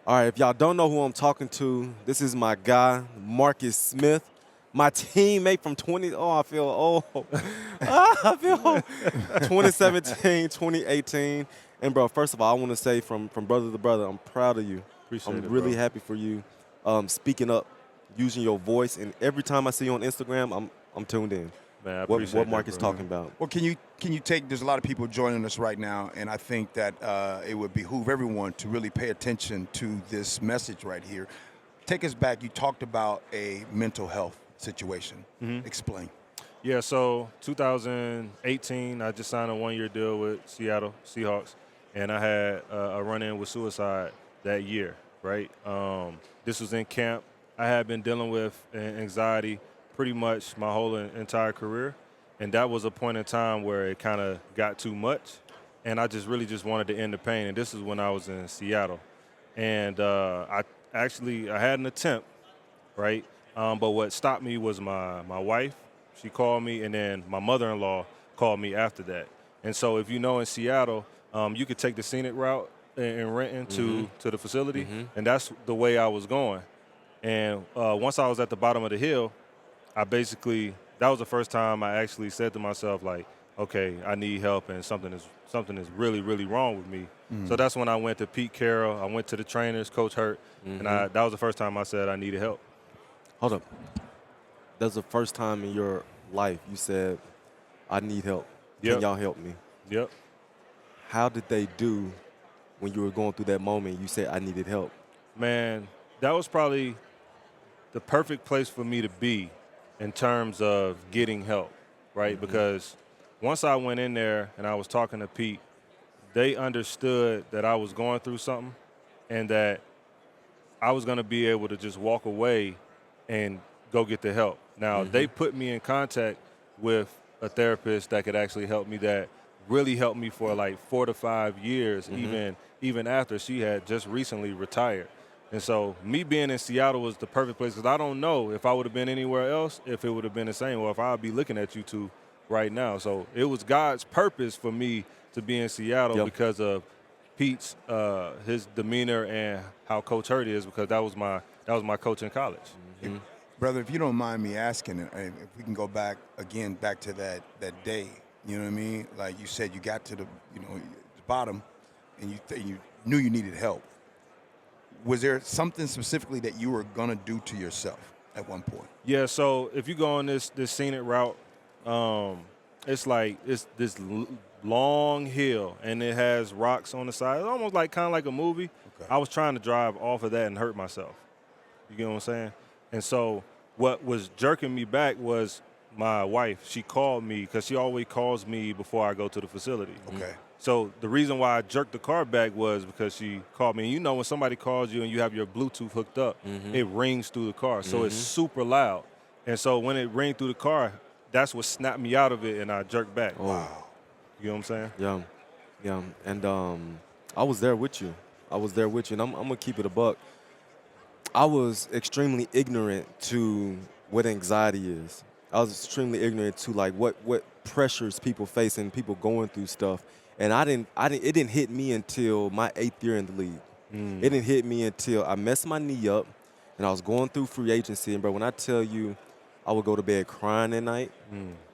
All right, if y'all don't know who I'm talking to, this is my guy, Marcus Smith, my teammate from 20. Oh, I feel old. I feel old. 2017, 2018. And, bro, first of all, I want to say from brother to brother, I'm proud of you. Appreciate I'm it, really bro. happy for you speaking up, using your voice. And every time I see you on Instagram, I'm tuned in. Man, I What appreciate that, Mark is bro. talking about. Well, can you take? There's a lot of people joining us right now, and I think that it would behoove everyone to really pay attention to this message right here. Take us back. You talked about a mental health situation. Explain. Yeah, so 2018, I just signed a one-year deal with Seattle Seahawks, and I had a run-in with suicide that year, right? This was in camp. I had been dealing with anxiety pretty much my whole entire career, and that was a point in time where it kind of got too much, and I just really just wanted to end the pain, and this is when I was in Seattle. And I had an attempt, right? But what stopped me was my wife. She called me, and then my mother-in-law called me after that. And so, if you know, in Seattle, you could take the scenic route in Renton to the facility, and that's the way I was going. And once I was at the bottom of the hill, that was the first time I actually said to myself, like, okay, I need help, and something is really, really wrong with me. So that's when I went to Pete Carroll. I went to the trainers, Coach Hurt, and that was the first time I said I needed help. Hold up. That's the first time in your life you said, I need help. Can Yep. y'all help me? Yep. How did they do when you were going through that moment you said I needed help? Man, that was probably the perfect place for me to be in terms of getting help, right? Because once I went in there and I was talking to Pete, they understood that I was going through something and that I was going to be able to just walk away and go get the help. Now, they put me in contact with a therapist that could actually help me, that really helped me for like 4 to 5 years, even after she had just recently retired. And so me being in Seattle was the perfect place, because I don't know if I would have been anywhere else, if it would have been the same, or if I would be looking at you two right now. So it was God's purpose for me to be in Seattle because of Pete's his demeanor and how Coach Hurt is, because that was my coach in college. Brother, if you don't mind me asking, if we can go back to that day, you know what I mean? Like you said, you got to the bottom, and you knew you needed help. Was there something specifically that you were gonna do to yourself at one point? Yeah, so if you go on this scenic route, it's this long hill, and it has rocks on the side. It's almost like kind of like a movie. Okay. I was trying to drive off of that and hurt myself. You get what I'm saying? And so what was jerking me back was my wife. She called me, because she always calls me before I go to the facility. Okay. So the reason why I jerked the car back was because she called me. And you know, when somebody calls you and you have your Bluetooth hooked up, it rings through the car. So it's super loud. And so when it rang through the car, that's what snapped me out of it, and I jerked back. Wow. You know what I'm saying? Yeah. And I was there with you. And I'm going to keep it a buck. I was extremely ignorant to what anxiety is. I was extremely ignorant to like what pressures people face and people going through stuff. And it didn't hit me until my 8th year in the league. It didn't hit me until I messed my knee up and I was going through free agency. And bro, when I tell you I would go to bed crying at night,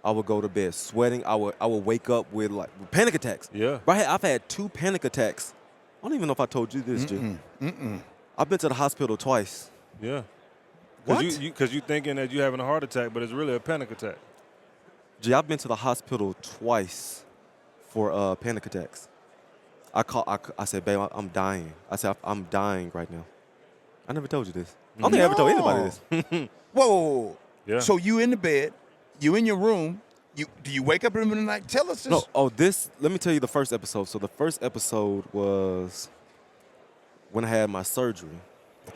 I would go to bed sweating. I would wake up with like panic attacks. Yeah. Bro, I've had 2 panic attacks. I don't even know if I told you this, Jim. I've been to the hospital twice. Yeah. What? Because you thinking that you're having a heart attack, but it's really a panic attack. Gee, I've been to the hospital twice for panic attacks. I said, babe, I'm dying. I said, I'm dying right now. I never told you this. I don't think I ever told anybody this. Whoa. Yeah. So you in the bed, you in your room. Do you wake up in the middle of the night? Tell us this. No, let me tell you the first episode. So the first episode was when I had my surgery.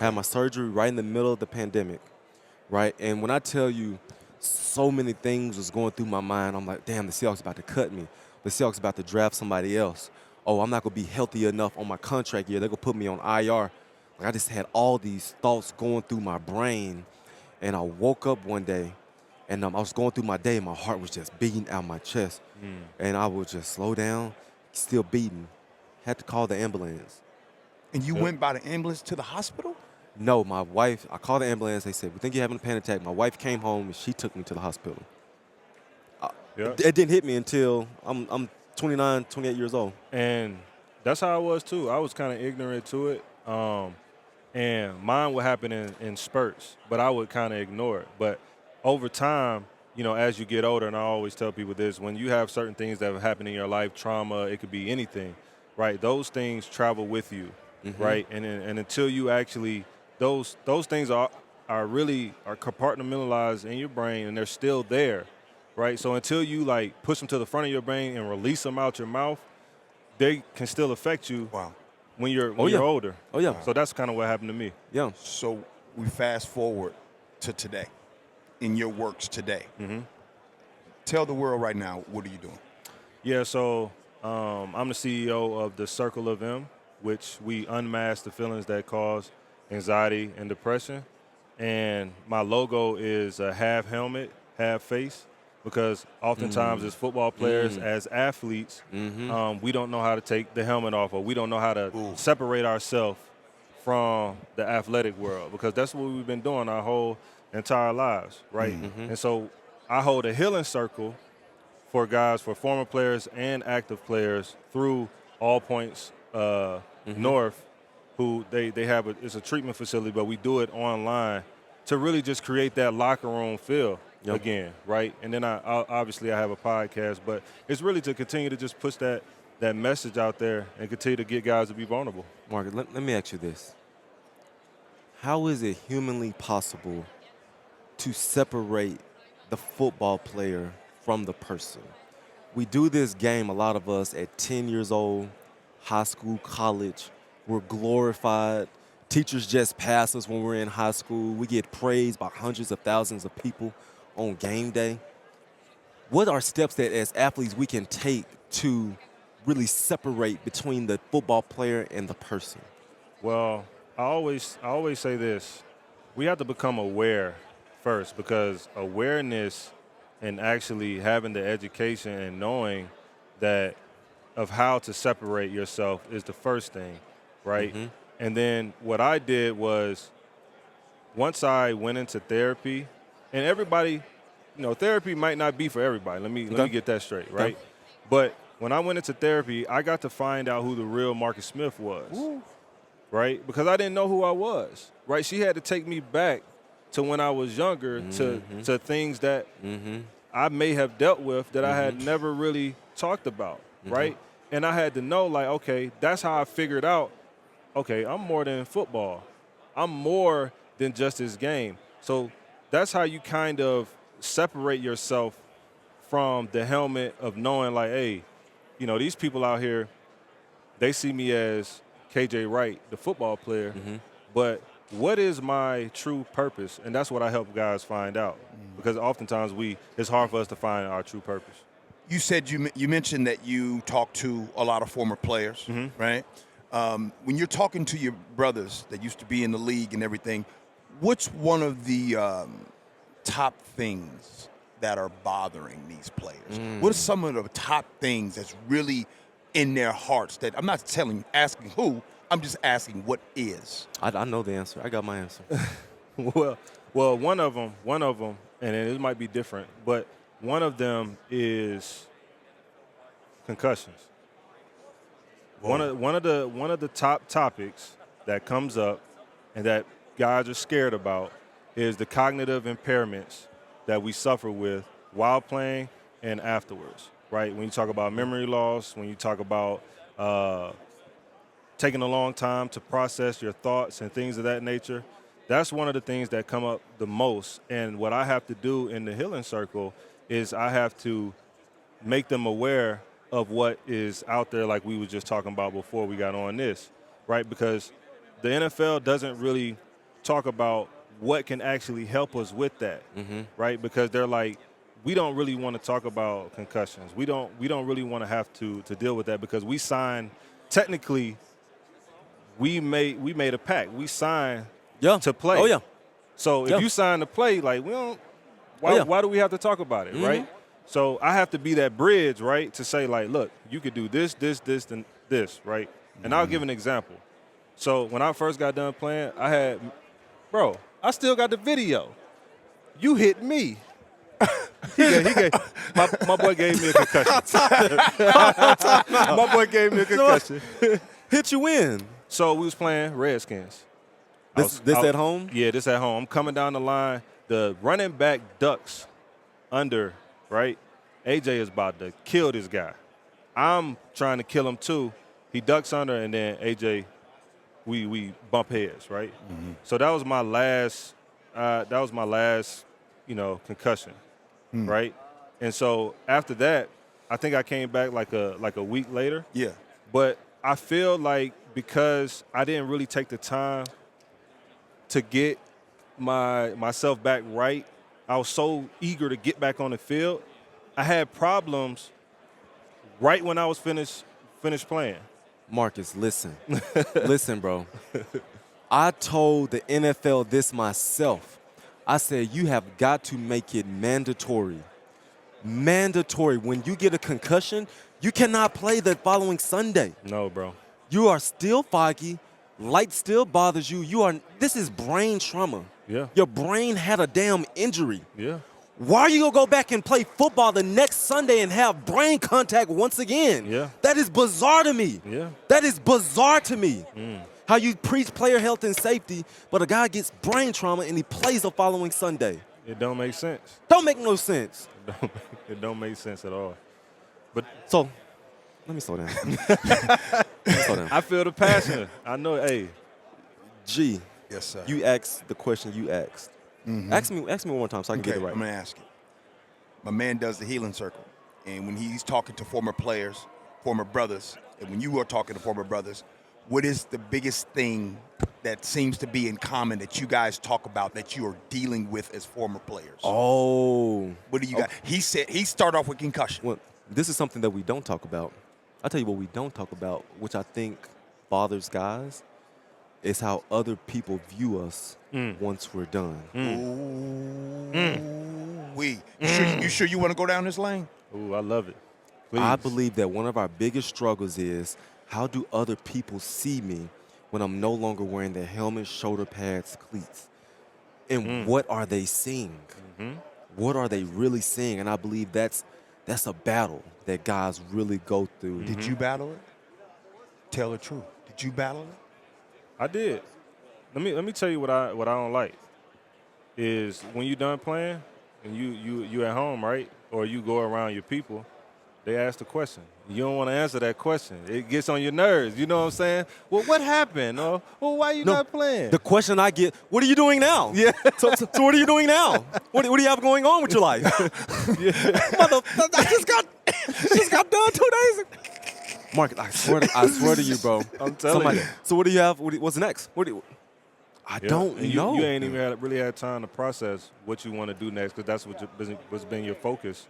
I had my surgery right in the middle of the pandemic, right? And when I tell you so many things was going through my mind, I'm like, damn, the Seahawks about to cut me. The Seahawks about to draft somebody else. Oh, I'm not going to be healthy enough on my contract year. They're going to put me on IR. Like, I just had all these thoughts going through my brain. And I woke up one day, and I was going through my day, and my heart was just beating out my chest. And I would just slow down, still beating. Had to call the ambulance. And you Yep. went by the ambulance to the hospital? No, my wife, I called the ambulance. They said, we think you're having a panic attack. My wife came home, and she took me to the hospital. Yep. It didn't hit me until I'm 29, 28 years old. And that's how I was too. I was kind of ignorant to it. And mine would happen in spurts, but I would kind of ignore it. But over time, as you get older, and I always tell people this, when you have certain things that have happened in your life, trauma, it could be anything, right? Those things travel with you, right? And until you actually, those things are compartmentalized in your brain, and they're still there, right? So until you push them to the front of your brain and release them out your mouth, they can still affect you. Wow. When you're Oh, yeah. older. Oh, yeah. So that's kind of what happened to me. Yeah. So we fast forward to today, in your works today. Tell the world right now, what are you doing? Yeah, so I'm the CEO of the Circle of M, which we unmask the feelings that cause anxiety and depression. And my logo is a half helmet, half face, because oftentimes as football players, as athletes, we don't know how to take the helmet off, or we don't know how to separate ourselves from the athletic world, because that's what we've been doing our whole entire lives, right? And so I hold a healing circle for guys, for former players and active players through All Points North, who they have it's a treatment facility, but we do it online to really just create that locker room feel again, right? And then I obviously have a podcast, but it's really to continue to just push that message out there and continue to get guys to be vulnerable. Marcus, let me ask you this. How is it humanly possible to separate the football player from the person? We do this game, a lot of us, at 10 years old, high school, college. We're glorified. Teachers just pass us when we're in high school. We get praised by hundreds of thousands of people on game day. What are steps that as athletes we can take to really separate between the football player and the person? Well, I always say this. We have to become aware first, because awareness and actually having the education and knowing that of how to separate yourself is the first thing, right? And then what I did was, once I went into therapy, and everybody, therapy might not be for everybody. Let me get that straight, right? But when I went into therapy, I got to find out who the real Marcus Smith was, right? Because I didn't know who I was, right? She had to take me back to when I was younger, to things that I may have dealt with that I had never really talked about, right? And I had to know, okay, that's how I figured out, okay, I'm more than football. I'm more than just this game. So that's how you kind of separate yourself from the helmet of knowing, hey, these people out here, they see me as KJ Wright, the football player, but what is my true purpose? And that's what I help guys find out, because oftentimes it's hard for us to find our true purpose. You said you mentioned that you talked to a lot of former players, right? When you're talking to your brothers that used to be in the league and everything, what's one of the top things that are bothering these players? What are some of the top things that's really in their hearts that I'm not asking who, I'm just asking what is? I know the answer. I got my answer. Well, one of them, and it might be different, but one of them is concussions. One of the top topics that comes up and that guys are scared about is the cognitive impairments that we suffer with while playing and afterwards, right? When you talk about memory loss, when you talk about taking a long time to process your thoughts and things of that nature, that's one of the things that come up the most. And what I have to do in the healing circle is I have to make them aware of what is out there, like we were just talking about before we got on this, right? Because the NFL doesn't really talk about what can actually help us with that, right? Because they're like, we don't really want to talk about concussions. We don't really want to have to deal with that, because we signed, technically, we made a pact. We signed to play. Oh, yeah. So if you sign to play, we don't, why do we have to talk about it, right? So I have to be that bridge, right, to say, look, you could do this, and this, right? And I'll give an example. So when I first got done playing, I still got the video. You hit me. My boy gave me a concussion. My boy gave me a concussion. Hit you in. So we was playing Redskins. This at home? Yeah, this at home. I'm coming down the line. The running back ducks under, right? AJ is about to kill this guy. I'm trying to kill him too. He ducks under, and then AJ, we bump heads, right? Mm-hmm. So that was my last. Concussion, right? And so after that, I think I came back like a week later. Yeah. But I feel like because I didn't really take the time to get myself back right, I was so eager to get back on the field. I had problems right when I was finished playing. Marcus, listen. Listen, bro. I told the NFL this myself. I said, you have got to make it mandatory. Mandatory. When you get a concussion, you cannot play the following Sunday. No, bro. You are still foggy. Light still bothers you. This is brain trauma. Yeah. Your brain had a damn injury. Yeah. Why are you going to go back and play football the next Sunday and have brain contact once again? Yeah. That is bizarre to me. Yeah. That is bizarre to me. How you preach player health and safety, but a guy gets brain trauma and he plays the following Sunday. It don't make sense. Don't make no sense. It don't make sense at all. But So, let me slow down. I feel the passion. I know, hey. G, Yes, sir. you asked the question you asked. Ask me one more time so I can get it right. I'm going to ask it. My man does the healing circle. And when he's talking to former players, former brothers, and when you are talking to former brothers, what is the biggest thing that seems to be in common that you guys talk about that you are dealing with as former players? Oh. What do you got? He said he started off with concussion. Well, this is something that we don't talk about. I'll tell you what we don't talk about, which I think bothers guys, is how other people view us once we're done. You sure you want to go down this lane? Ooh, I love it. Please. I believe that one of our biggest struggles is how do other people see me when I'm no longer wearing the helmet, shoulder pads, cleats? And what are they seeing? What are they really seeing? And I believe that's a battle that guys really go through. Did you battle it? Tell the truth. Did you battle it? I did. Let me tell you what I don't like is when you done playing and you at home, right? Or you go around your people, they ask the question. You don't want to answer that question. It gets on your nerves. You know what I'm saying? Well, what happened? Or well, why you not playing? The question I get, what are you doing now? Yeah. So what are you doing now? What do you have going on with your life? I just got done 2 days ago. Mark, I swear to you, bro. I'm telling you. So what do you have? What's next? I don't know. You ain't even really had time to process what you want to do next because that's what's been your focus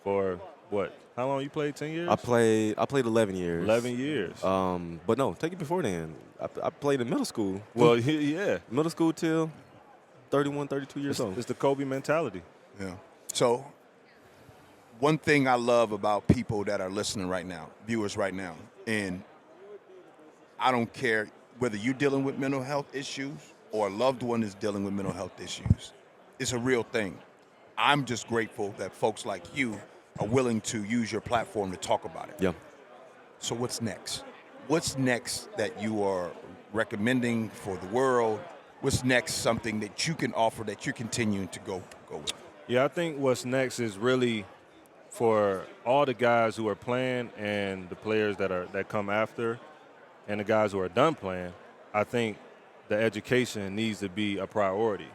for what? How long you played? 10 years? I played 11 years. 11 years. But no, take it before then. I played in middle school. Well, yeah. Middle school till 31, 32 years old. It's the Kobe mentality. Yeah. So one thing I love about people that are listening right now, viewers right now, and I don't care whether you're dealing with mental health issues or a loved one is dealing with mental health issues. It's a real thing. I'm just grateful that folks like you are willing to use your platform to talk about it. Yeah. So what's next? What's next that you are recommending for the world? What's next something that you can offer that you're continuing to go with? Yeah, I think what's next is really for all the guys who are playing and the players that come after and the guys who are done playing, I think the education needs to be a priority,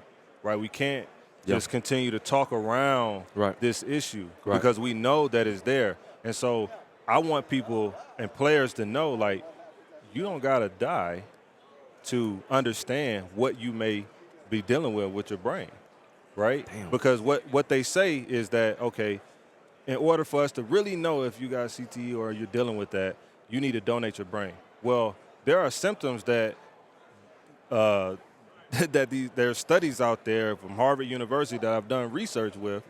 right? We can't just continue to talk around this issue because we know that it's there. And so I want people and players to know, like, you don't got to die to understand what you may be dealing with your brain, right? Damn. Because what they say is that, okay, in order for us to really know if you got CTE or you're dealing with that, you need to donate your brain. Well, there are symptoms that there's studies out there from Harvard University that I've done research with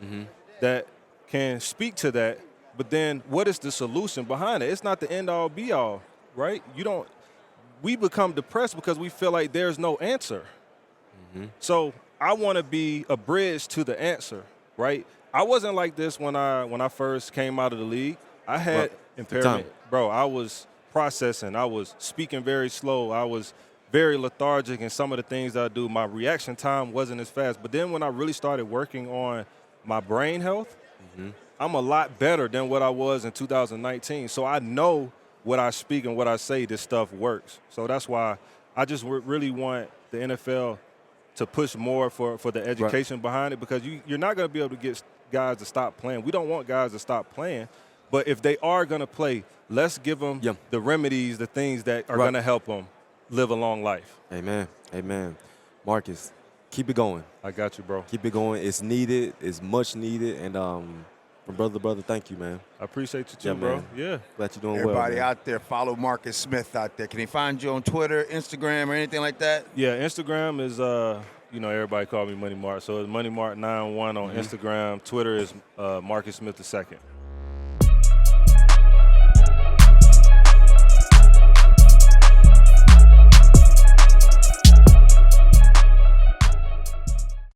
that can speak to that. But then what is the solution behind it? It's not the end all be all, right? we become depressed because we feel like there's no answer. So I want to be a bridge to the answer, right? I wasn't like this when I first came out of the league. I had impairment. Bro, I was processing. I was speaking very slow. I was very lethargic in some of the things that I do. My reaction time wasn't as fast. But then when I really started working on my brain health, I'm a lot better than what I was in 2019. So I know what I speak and what I say, this stuff works. So that's why I just really want the NFL to push more for the education behind it, because you're not going to be able to get guys to stop playing. We don't want guys to stop playing. But if they are going to play, let's give them the remedies, the things that are going to help them live a long life. Amen. Amen. Marcus, keep it going. I got you, bro. Keep it going. It's needed. It's much needed. And from brother to brother, thank you, man. I appreciate you too, bro. Man. Yeah. Glad you're doing Everybody well. out there, follow Marcus Smith out there. Can they find you on Twitter, Instagram, or anything like that? Yeah, Instagram is, everybody call me Money Mart. So it's Money Mart 91 on Instagram. Twitter is Marcus Smith II.